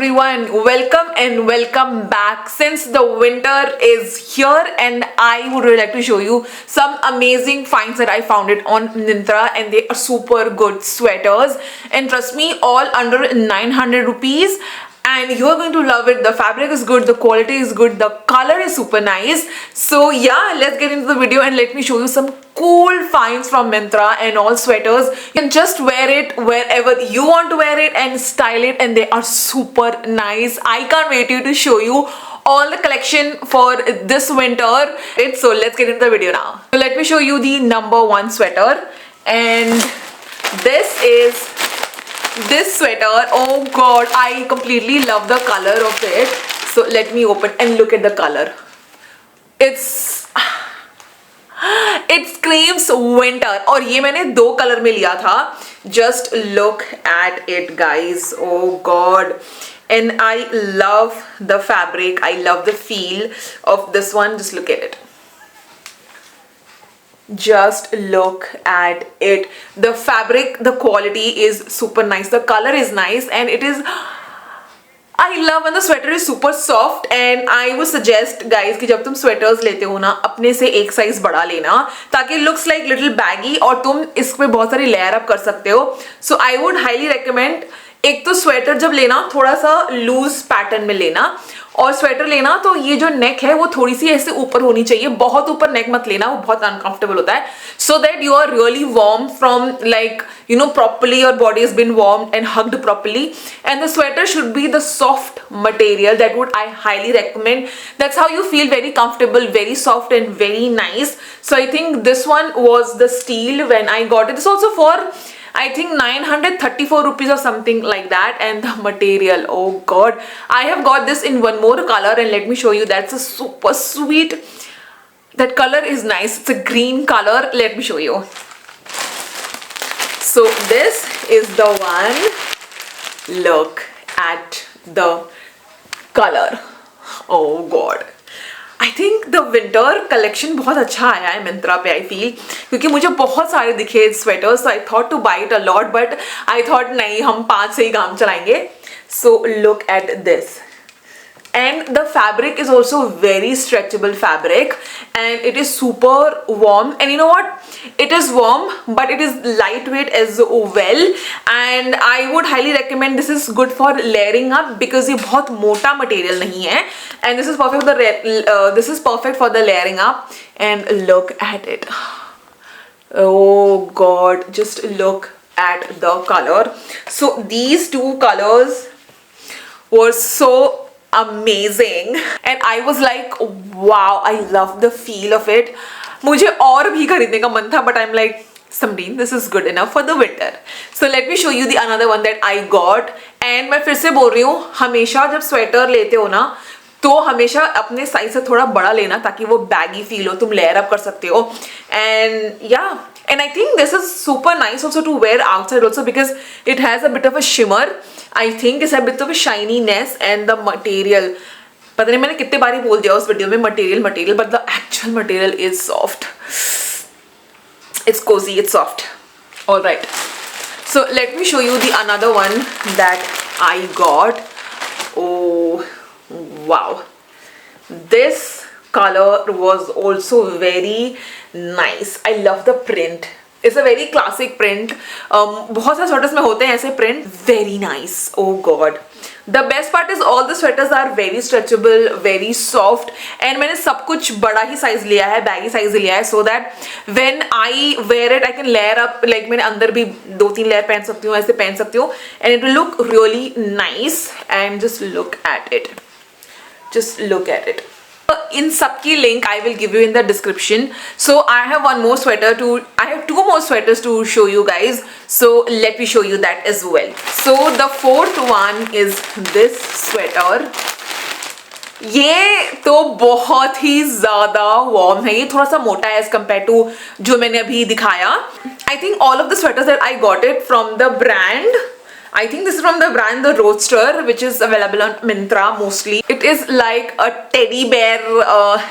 everyone, welcome and welcome back. Since the winter is here and I would really like to show you some amazing finds that I found it on Myntra, and they are super good sweaters, and trust me, all under 900 rupees, and you're going to love it. The fabric is good, the quality is good, the color is super nice. So yeah, let's get into the video and let me show you some cool finds from Myntra and all sweaters. You can just wear it wherever you want to wear it and style it, and they are super nice. I can't wait to show you all the collection for this winter. So let's get into the video now. So let me show you the number one sweater, and this sweater, oh god, I completely love the color of it. So let me open and look at the color. It screams winter, और ये मैंने दो colour में लिया था. Just look at it, guys. Oh god. And I love the fabric, I love the feel of this one. Just look at it. Just look at it. The fabric, the quality is super nice, the color is nice, and it is, I love when the sweater is super soft. And I would suggest guys कि जब तुम sweaters लेते हो ना, अपने से एक size बड़ा लेना, ताकि looks like little baggy और तुम इस पे बहुत सारी layer up कर सकते हो. So I would highly recommend, एक तो स्वेटर जब लेना थोड़ा सा लूज पैटर्न में लेना, और स्वेटर लेना तो ये जो नेक है वो थोड़ी सी ऐसे ऊपर होनी चाहिए. बहुत ऊपर नेक मत लेना, वो बहुत अनकंफर्टेबल होता है. So that you are really warm from, like you know, properly your body has been warmed and hugged properly. And the sweater should be the soft material. That would I highly recommend. That's how you feel very comfortable, very soft and very nice. So I think this one was the steal when I got it. This also for I think 934 rupees or something like that. And the material, oh god, I have got this in one more color, and let me show you. That's a super sweet, that color is nice. It's a green color. Let me show you. So this is the one. Look at the color. Oh god, I think the winter collection बहुत अच्छा आया है Myntra पे, I feel, क्योंकि मुझे बहुत सारे दिखे sweaters. So I thought to buy it a lot, but I thought नहीं, हम 5 से ही काम चलाएंगे. So look at this. And the fabric is also very stretchable fabric, and it is super warm. And you know what, it is warm but it is lightweight as well. And I would highly recommend, this is good for layering up because ये बहुत मोटा material नहीं है, and this is perfect for the layering up. And look at it. Oh god, just look at the color. So these two colors were so amazing, and I was like, wow, I love the feel of it. मुझे और भी खरीदने का मन था, but I'm like, Samreen, this is good enough for the winter. So let me show you the another one that I got. And मैं फिर से बोल रही हूँ, हमेशा जब स्वेटर लेते हो ना, तो हमेशा अपने साइज से थोड़ा बड़ा लेना, ताकि वो बैगी फील हो, तुम लेयर अप कर सकते हो. And yeah, and I think this is super nice also to wear outside also, because it has a bit of a shimmer. I think it's a bit of a shininess, and the material, पता नहीं मैंने कितने बारी बोल दिया उस video में material, but the actual material is soft. It's cozy, it's soft. All right. So let me show you the another one that I got. Oh wow, this color was also very nice. I love the print. It's a very classic print. बहुत सारे sweaters में होते हैं ऐसे print. Very nice. Oh god. The best part is all the sweaters are very stretchable, very soft, and मैंने सब कुछ बड़ा ही size लिया है, baggy size लिया है, so that when I wear it I can layer up. Like मैंने अंदर भी 2-3 layer पहन सकती हूँ, ऐसे पहन सकती हूँ, and it will look really nice. And just look at it. Just look at it. In सबकी link I will give you in the description. So I have two more sweaters to show you guys. So let me show you that as well. So the fourth one is this sweater. ये तो बहुत ही ज़्यादा warm है, ये थोड़ा सा मोटा है as compared to जो मैंने अभी दिखाया. I think all of the sweaters that I got it from the brand. I think this is from the brand The Roadster, which is available on Myntra mostly. It is like a teddy bear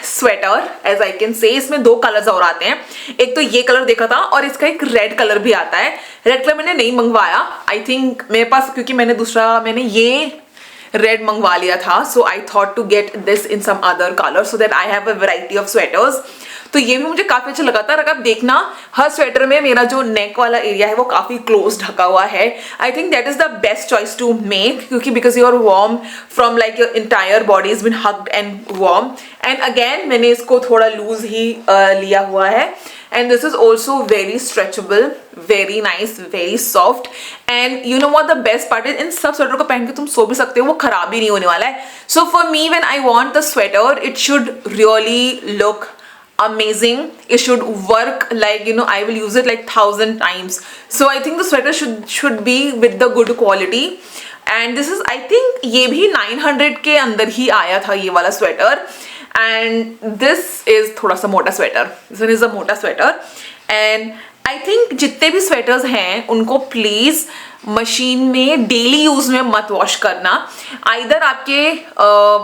sweater, as I can say. इसमें दो colours और आते हैं. एक तो ये colour देखा था, और इसका एक रेड कलर भी आता है. रेड कलर मैंने नहीं मंगवाया. I think मेरे पास, क्योंकि मैंने ये रेड मंगवा लिया था, so I thought to get this in some other colour so that I have a variety of sweaters. तो ये भी मुझे काफी अच्छा लगा था। अगर आप देखना हर स्वेटर में मेरा जो नेक वाला एरिया है वो काफी क्लोज ढका हुआ है। I think that is the best choice to make, क्योंकि because you are warm from like your entire body is been hugged and warm. And again मैंने इसको थोड़ा लूज ही लिया हुआ है। And this is also very stretchable, very nice, very soft. And you know what the best part is, इन सब sweater को पहन के तुम सो भी सकते हो, वो खराब ही नहीं होने वाला है। So for me when I want the sweater it should really look amazing. It should work like, you know, I will use it like 1000 times. So I think the sweater should be with the good quality. And this is, I think ये भी 900 के अंदर ही आया था ये वाला sweater. And this is थोड़ा सा मोटा sweater, this one is a मोटा स्वेटर। And I think जितने भी स्वेटर्स हैं उनको प्लीज मशीन में डेली यूज में मत वॉश करना। आइदर आपके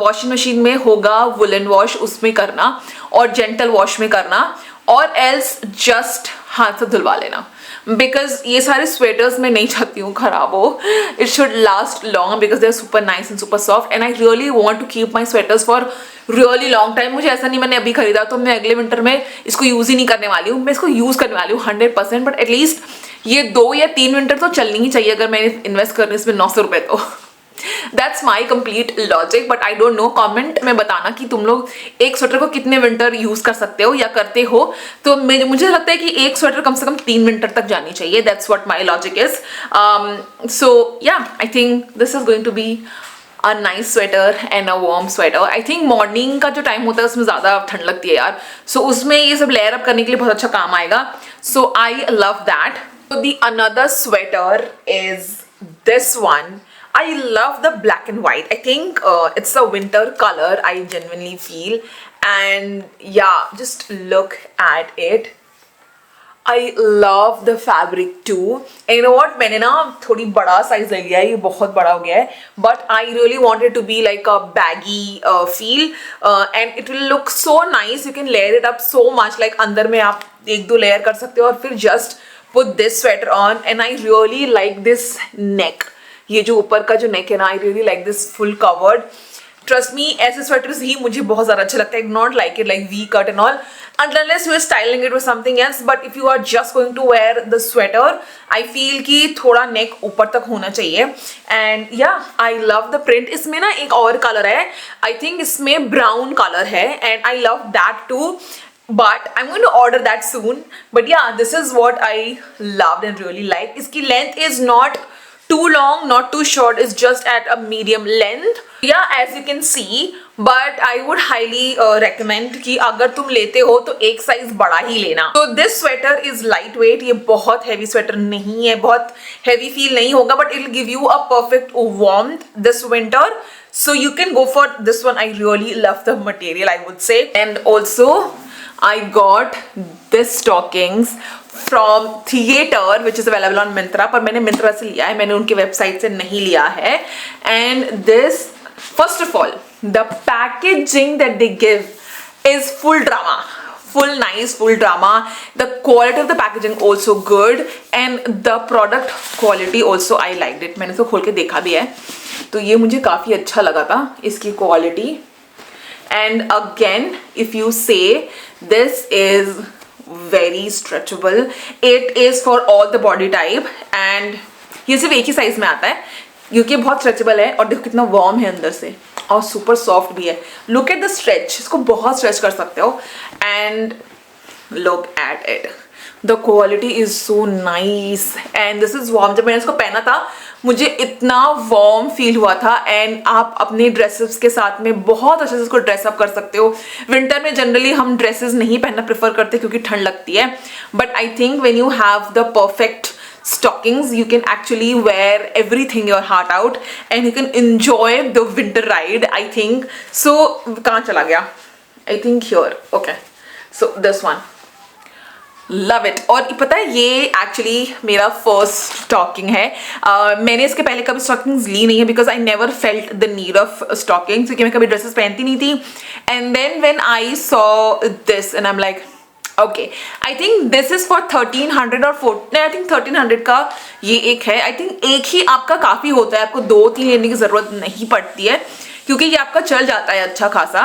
वॉशिंग मशीन में होगा वुलन वॉश, उसमें करना, और जेंटल वॉश में करना, और एल्स जस्ट हाथ से धुलवा लेना। बिकॉज ये सारे स्वेटर्स मैं नहीं चाहती हूँ खराब हो। It should last long because they are super nice and super soft and I really want to keep my sweaters for really long time. मुझे ऐसा नहीं मैंने अभी खरीदा तो मैं अगले विंटर में इसको यूज ही नहीं करने वाली हूँ, मैं इसको यूज करने वाली हूँ 100%। बट एटलीस्ट ये 2 या 3 विंटर तो चलनी ही चाहिए अगर मैंने इन्वेस्ट करने इसमें 900 रुपये तो। That's my complete logic. But I don't know, comment में बताना कि तुम लोग एक स्वेटर को कितने विंटर यूज कर सकते हो या करते हो। तो मुझे लगता है कि एक स्वेटर कम से कम 3 विंटर तक जानी चाहिए। That's what my logic is. So yeah I think this is going to be a nice sweater and a warm sweater. I think morning का जो टाइम होता है उसमें ज़्यादा ठंड लगती है यार, सो उसमें ये सब लेयर अप करने के लिए बहुत अच्छा काम आएगा। So I love that. So the another sweater is this one. I love the black and white. I think it's a winter color, I genuinely feel. And yeah, just look at it. I love the fabric too. And you know what, मैंने ना थोड़ी बड़ा size ले लिया है, ये बहुत बड़ा हो गया है, but I really want it to be like a baggy feel and it will look so nice. You can layer it up so much, like अंदर में आप 1-2 लेयर कर सकते हो और फिर just put this sweater on. And I really like this neck. ये जो ऊपर का जो neck है ना, I really like this full covered. Trust me, ऐसे sweaters ही मुझे बहुत ज़्यादा अच्छे लगते हैं. I not like it like V-cut and all, unless you are styling it with something else. But if you are just going to wear the sweater, I feel कि थोड़ा neck ऊपर तक होना चाहिए. And yeah, I love the print. इसमें ना एक और color है. I think इसमें brown color है, and I love that too. But I'm going to order that soon. But yeah, this is what I loved and really liked. इसकी length is not too long, not too short. It's just at a medium length. Yeah, as you can see. But I would highly recommend कि अगर तुम लेते हो तो एक size बड़ा ही लेना. So this sweater is lightweight. ये बहुत heavy sweater नहीं है, बहुत heavy feel नहीं होगा, but it will give you a perfect warmth this winter. So you can go for this one. I really love the material, I would say. And also I got this stockings from Theatre which is available on Myntra, पर मैंने Myntra से लिया है, मैंने उनकी website से नहीं लिया है. And this, first of all, the packaging that they give is full drama, full nice, full drama. The quality of the packaging also good and the product quality also I liked it. मैंने इसको खोल के देखा भी है तो ये मुझे काफ़ी अच्छा लगा था इसकी quality. And again, if you say this is very stretchable, it is for all the body type and ये सिर्फ एक ही साइज में आता है क्योंकि बहुत स्ट्रेचेबल है. और देखो कितना वार्म है अंदर से और सुपर सॉफ्ट भी है. लुक एट द स्ट्रेच, इसको बहुत स्ट्रेच कर सकते हो. And look at it, the quality is so nice and this is warm. जब मैंने इसको पहना था मुझे इतना वार्म फील हुआ था. एंड आप अपने ड्रेसेस के साथ में बहुत अच्छे से इसको ड्रेसअप कर सकते हो. विंटर में जनरली हम ड्रेसेस नहीं पहनना प्रेफर करते क्योंकि ठंड लगती है, but I think when you have the perfect stockings you can actually wear everything your heart out and you can enjoy the winter ride, I think. So कहाँ चला गया? I think here. Okay, so this one, love it. और पता है ये actually मेरा first stocking है. मैंने इसके पहले कभी स्टॉकिंग्स ली नहीं है because I never felt the need of stockings क्योंकि मैं कभी ड्रेसेस पहनती नहीं थी. And then when I saw this and I am like okay, I think this is for 1300 और आई थिंक 1300 का ये एक है। आई थिंक एक ही आपका काफी होता है, आपको 2-3 लेने की जरूरत नहीं पड़ती है क्योंकि ये आपका चल जाता है अच्छा खासा।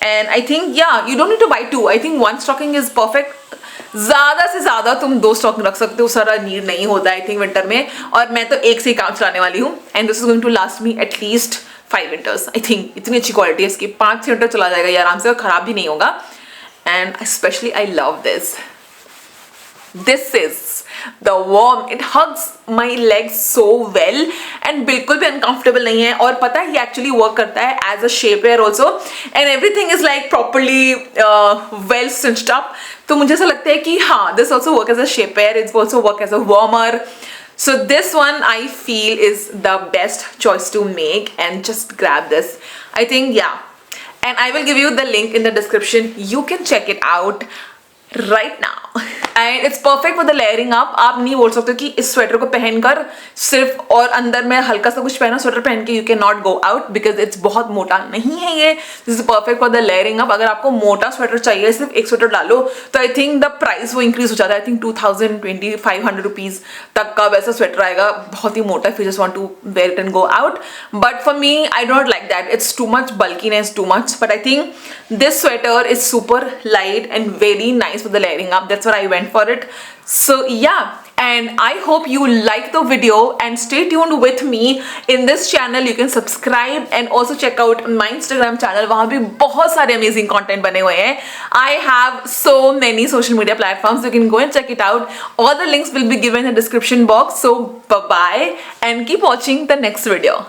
एंड आई थिंक या you don't need two by 2, I think 1 stalking is perfect. ज्यादा से ज्यादा तुम 2 स्टॉकिंग रख सकते हो, सारा नीड नहीं होता आई थिंक विंटर में, और मैं तो एक से ही काम चलाने वाली हूँ। And this is going to last me at least 5 winters I think. इतनी अच्छी क्वालिटी है इसकी, 5-6 विंटर चला जाएगा ये आराम से और खराब भी नहीं होगा। And especially I love this. This is the warm. It hugs my legs so well and बिल्कुल भी uncomfortable नहीं है। और पता है ये actually work करता है as a shapewear also and everything is like properly well cinched up. तो मुझे ऐसा लगता है कि हाँ, this also work as a shapewear. It also work as a warmer. So this one I feel is the best choice to make and just grab this. I think yeah. And I will give you the link in the description. You can check it out right now. And it's perfect for the layering up. आप नहीं बोल सकते कि इस sweater को पहनकर सिर्फ और अंदर में हल्का सा कुछ पहना, स्वेटर पहन के you cannot go out because it's बहुत मोटा नहीं है ये। This is perfect for the layering up. अगर आपको मोटा स्वेटर चाहिए, सिर्फ एक स्वेटर डालो, तो I think the price वो increase हो जाता है। I think 2000-2500 रुपीज तक का वैसा स्वेटर आएगा, बहुत ही मोटा, if you just want to wear it and go out. But for me, I don't like that. It's too much bulkiness, too much. But I think this sweater is super light and very nice for the layering up. That's what I went for it. So yeah, and I hope you like the video and stay tuned with me in this channel. You can subscribe and also check out my Instagram channel. वहाँ भी बहुत सारे amazing content बने हुए हैं. I have so many social media platforms. You can go and check it out. All the links will be given in the description box. So bye bye and keep watching the next video.